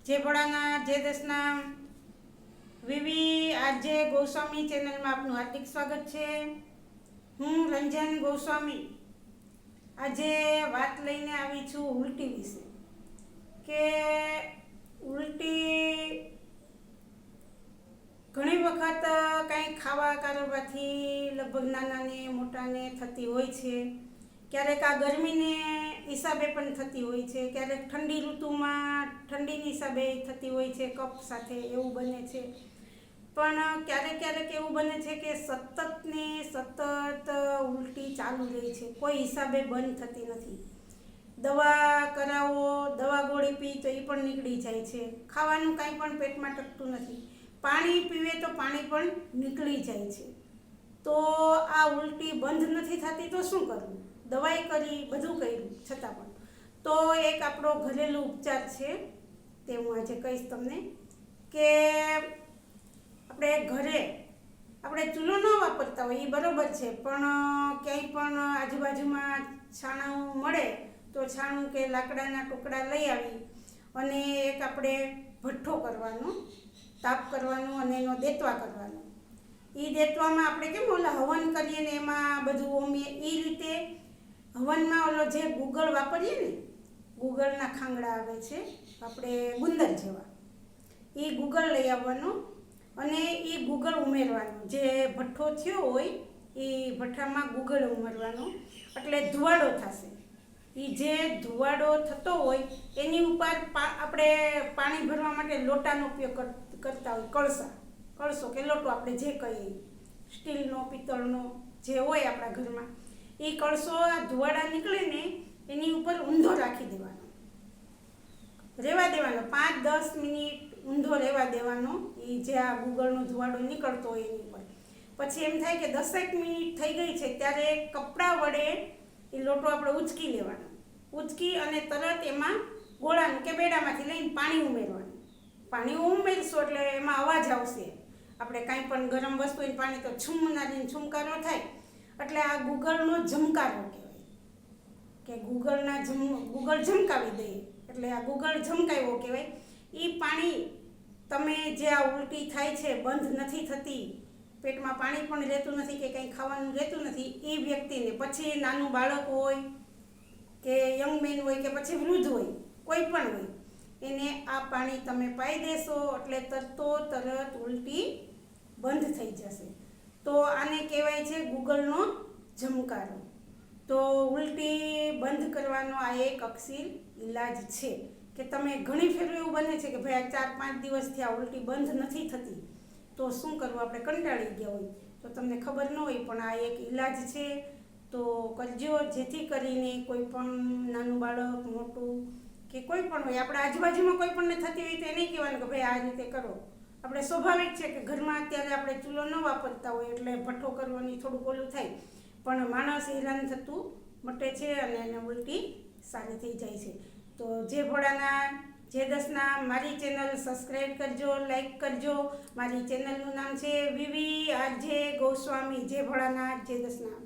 जय भोळानाथ जय दशनाम वीवी RJ Goswami channel में आपनु हार्दिक स्वागत है। हूँ रंजन गोस्वामी आजे बात लईने आवी छूं उल्टी विषे के उल्टी घणी वखत कई खावा करवाथी लगभग नाना ने मोटा ने थती होय छे। क्यारेक आ गर्मी ने हिसाबे पण थती होय छे, क्यारेक ठंडी ऋतु में ठंडी हिसाबे थती होय छे, कफ साथे एवुं बने छे। पण क्यारेक क्यारेक एवुं बने छे के सतत ने सतत उल्टी चालू रहे छे, कोई हिसाबे बंध थती नथी। दवा करावो, दवा गोળી पी तो ए पण निकળી जाय छे, खावानुं कांई पण पेटमां टकतुं नथी, पाणी पीवे तो पाणी पण निकળી जाय छे। तो आ उल्टी बंध नथी थती तो शुं करवुं? दवाई करी, बधुं कर्युं छतां पण तो एक आपणो घरेलू उपचार छे ते हुं आजे कहीश तमने के આપણે ઘરે આપણે ચૂલો ન વાપરતા હોય એ બરાબર છે, પણ ક્યાંય પણ આજુબાજુમાં છાણું મળે તો છાણું કે લાકડાના ટુકડા લઈ આવી અને એક આપણે ભઠ્ઠો કરવાનો, તાપ કરવાનો અને એનો દેતવા કરવાનો। એ દેતવામાં આપણે કેમ ઓલા હવન કરીએ ને એમાં બધું ઓમીએ એ રીતે હવનમાં ઓલો જે ગૂગળ વાપરીએ ને, ગૂગળના ખાંગડા આવે છે આપણે ગુંદર જેવા, એ ગૂગળ લઈ આવવાનો અને એ ગૂગળ ઉમેરવાનું। જે ભઠ્ઠો થયો હોય એ ભઠ્ઠામાં ગૂગળ ઉમેરવાનો એટલે ધુવાડો થશે। એ જે ધુવાડો થતો હોય એની ઉપર આપણે પાણી ભરવા માટે લોટાનો ઉપયોગ કરતા હોય, કળશો કે લોટો આપણે જે કહીએ, સ્ટીલનો પિત્તળનો જે હોય આપણા ઘરમાં, એ કળશો આ ધુવાડા નીકળે ને એની ઉપર ઊંધો રાખી દેવાનો, રહેવા દેવાનો 5-10 મિનિટ ઊંધો રહેવા દેવાનો। એ જે આ ગૂગળનો ધુવાડો નીકળતો હોય એની ઉપર પછી એમ થાય કે 10 મિનિટ થઈ ગઈ છે ત્યારે કપડાં વડે એ લોટો આપણે ઉચકી લેવાનો, ઉચકી અને તરત એમાં ગોળાનું કે બેડામાંથી લઈને પાણી ઉમેરવાનું। પાણી ઉમેરશું એટલે એમાં અવાજ આવશે, આપણે કાંઈ પણ ગરમ વસ્તુ હોય પાણી તો છૂમનારીને છૂમકારો થાય એટલે આ ગૂગળનો ઝમકારો કહેવાય કે ગૂગળ ઝમકાવી દઈએ એટલે આ ગૂગળ ઝમકાવ્યો કહેવાય। એ પાણી તમે જે આ ઉલટી થાય છે, બંધ નથી થતી, પેટમાં પાણી પણ રહેતું નથી કે કંઈ ખાવાનું રહેતું નથી, એ વ્યક્તિને પછી નાનું બાળક હોય કે યંગ મેન હોય કે પછી વૃદ્ધ હોય, કોઈ પણ હોય, એને આ પાણી તમે પાઈ દેશો એટલે તરત ઉલટી બંધ થઈ જશે। તો આને કહેવાય છે ગૂગળનો ઝમકારો। તો ઉલટી બંધ કરવાનો આ એક અકસીર ઈલાજ છે કે તમે ઘણી ફેર એવું બને છે કે ભાઈ આ 4-5 દિવસથી આ ઉલટી બંધ નથી થતી તો શું કરવું, આપણે કંટાળી ગયા હોય તો તમને ખબર ન હોય, પણ આ એક ઈલાજ છે તો કરજો, જેથી કરીને કોઈ પણ નાનું બાળક મોટું કે કોઈ પણ હોય, આપણા આજુબાજુમાં કોઈ પણને થતી હોય તો એ નહીં કહેવાનું કે ભાઈ આ રીતે કરો। આપણે સ્વાભાવિક છે કે ઘરમાં અત્યારે આપણે ચૂલો ન વાપરતા હોય એટલે ભઠ્ઠો કરવાની થોડુંક ઓલું થાય, પણ માણસ હેરાન થતું મટે છે અને એને ઉલટી સારી થઈ જાય છે। તો જય ભોળાનાથ જય દશનામ। મારી ચેનલ સબસ્ક્રાઈબ કરજો, લાઈક કરજો। મારી ચેનલનું નામ છે વીવી આરજે ગોસ્વામી। જય ભોળાનાથ જય દશનામ।